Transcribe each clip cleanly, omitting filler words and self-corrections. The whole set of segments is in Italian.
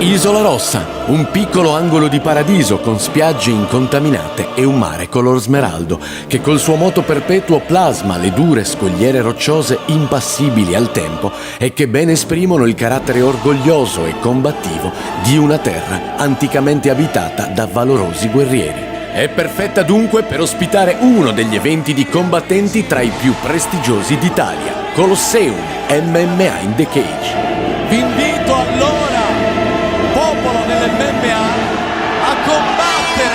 Isola Rossa, un piccolo angolo di paradiso con spiagge incontaminate e un mare color smeraldo che col suo moto perpetuo plasma le dure scogliere rocciose impassibili al tempo e che ben esprimono il carattere orgoglioso e combattivo di una terra anticamente abitata da valorosi guerrieri. È perfetta dunque per ospitare uno degli eventi di combattenti tra i più prestigiosi d'Italia, Colosseum MMA in the Cage. Vi invito allora, popolo dell'MMA, a combattere!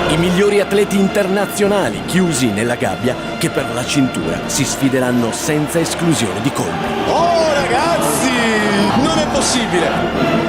I migliori atleti internazionali chiusi nella gabbia che per la cintura si sfideranno senza esclusione di colpi. Oh ragazzi, non è possibile!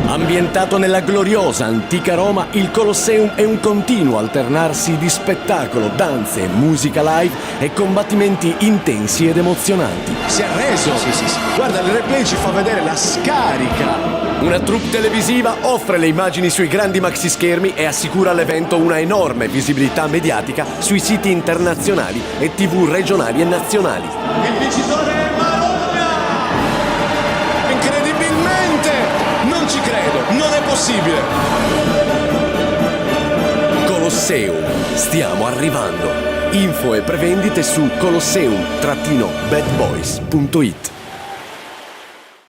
Ambientato nella gloriosa antica Roma, il Colosseum è un continuo alternarsi di spettacolo, danze, musica live e combattimenti intensi ed emozionanti. Si è arreso! Sì. Guarda, il replay ci fa vedere la scarica! Una troupe televisiva offre le immagini sui grandi maxischermi e assicura all'evento una enorme visibilità mediatica sui siti internazionali e TV regionali e nazionali. Il vincitore è Malogna! Incredibilmente! Non ci credo, non è possibile! Colosseum, stiamo arrivando. Info e prevendite su colosseum-badboys.it.